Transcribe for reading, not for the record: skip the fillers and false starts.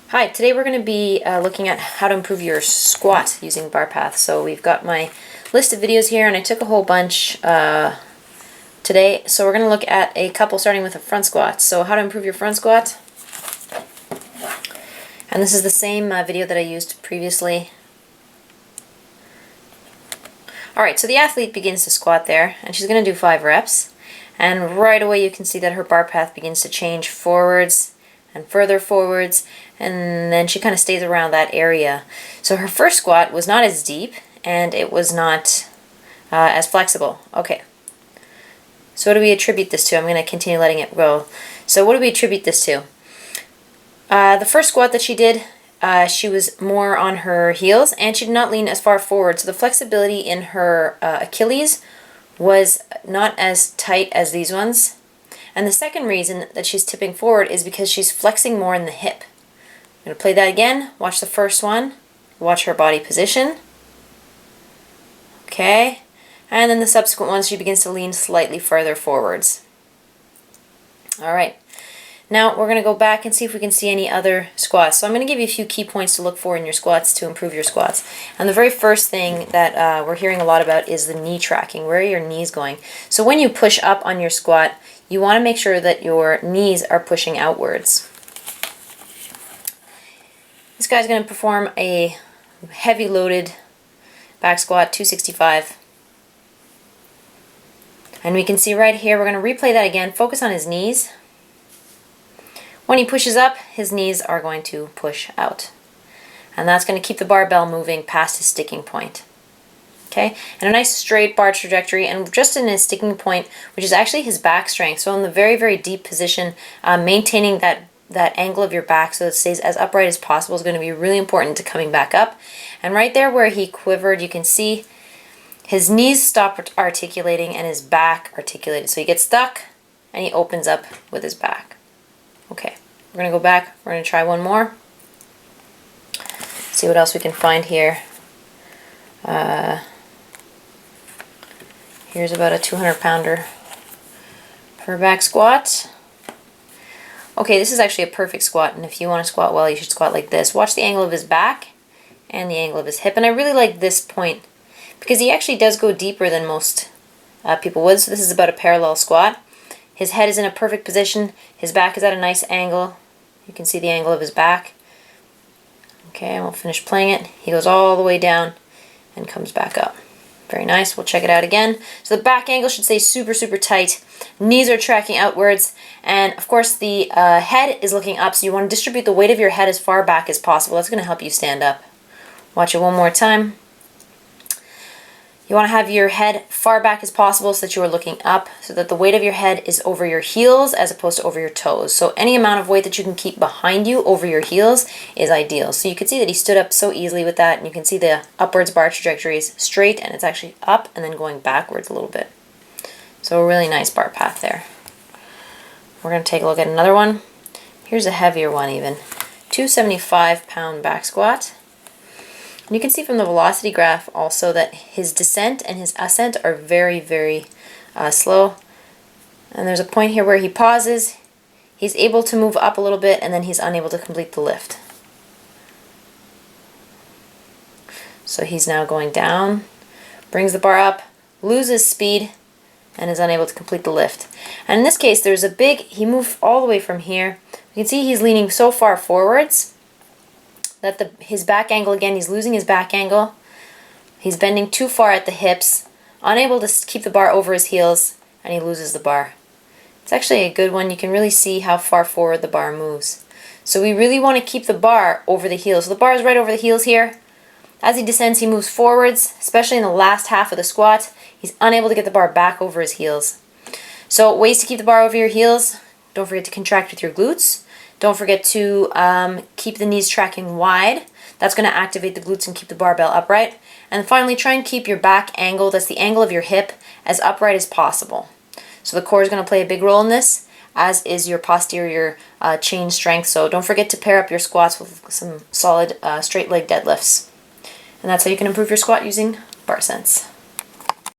Hi, today we're going to be looking at how to improve your squat using BarPath. So we've got my list of videos here and I took a whole bunch today. So we're going to look at a couple starting with a front squat. So how to improve your front squat. And this is the same video that I used previously. Alright, so the athlete begins to squat there and she's going to do 5 reps. And right away you can see that her BarPath begins to change forwards and further forwards, and then she kind of stays around that area. So her first squat was not as deep and it was not as flexible. Okay, so what do we attribute this to? I'm going to continue letting it go. So what do we attribute this to? The first squat that she did, she was more on her heels and she did not lean as far forward, so the flexibility in her Achilles was not as tight as these ones. And the second reason that she's tipping forward is because she's flexing more in the hip. I'm going to play that again. Watch the first one. Watch her body position. Okay. And then the subsequent ones, she begins to lean slightly further forwards. Alright. Now we're going to go back and see if we can see any other squats. So I'm going to give you a few key points to look for in your squats to improve your squats. And the very first thing that we're hearing a lot about is the knee tracking. Where are your knees going? So when you push up on your squat, you want to make sure that your knees are pushing outwards. This guy's going to perform a heavy loaded back squat, 265. And we can see right here, we're going to replay that again, focus on his knees. When he pushes up, his knees are going to push out. And that's going to keep the barbell moving past his sticking point. Okay, and a nice straight bar trajectory, and just in his sticking point, which is actually his back strength. So in the very, very deep position, maintaining that angle of your back so it stays as upright as possible is going to be really important to coming back up. And right there where he quivered, you can see his knees stop articulating and his back articulated. So he gets stuck and he opens up with his back. Okay, we're going to go back. We're going to try one more. See what else we can find here. Here's about a 200-pounder per back squat. Okay, this is actually a perfect squat, and if you want to squat well, you should squat like this. Watch the angle of his back and the angle of his hip, and I really like this point because he actually does go deeper than most people would. So this is about a parallel squat. His head is in a perfect position. His back is at a nice angle. You can see the angle of his back. Okay, and we'll finish playing it. He goes all the way down and comes back up. Very nice. We'll check it out again. So the back angle should stay super, super tight. Knees are tracking outwards. And of course the head is looking up, so you want to distribute the weight of your head as far back as possible. That's going to help you stand up. Watch it one more time. You want to have your head far back as possible so that you are looking up, so that the weight of your head is over your heels as opposed to over your toes. So any amount of weight that you can keep behind you over your heels is ideal. So you can see that he stood up so easily with that, and you can see the upwards bar trajectory is straight and it's actually up and then going backwards a little bbit. So a really nice bar path there. We're going to take a look at another one. Here's a heavier one even. 275-pound back squat. And you can see from the velocity graph also that his descent and his ascent are very, very slow. And there's a point here where he pauses, he's able to move up a little bit, and then he's unable to complete the lift. So he's now going down, brings the bar up, loses speed, and is unable to complete the lift. And in this case, there's a big, he moved all the way from here. You can see he's leaning so far forwards that his back angle, again, he's losing his back angle. He's bending too far at the hips, unable to keep the bar over his heels, and he loses the bar. It's actually a good one. You can really see how far forward the bar moves. So we really want to keep the bar over the heels. So the bar is right over the heels here. As he descends, he moves forwards, especially in the last half of the squat. He's unable to get the bar back over his heels. So ways to keep the bar over your heels: don't forget to contract with your glutes. Don't forget to keep the knees tracking wide. That's going to activate the glutes and keep the barbell upright. And finally, try and keep your back angle, that's the angle of your hip, as upright as possible. So the core is going to play a big role in this, as is your posterior chain strength. So don't forget to pair up your squats with some solid straight leg deadlifts. And that's how you can improve your squat using BarSense.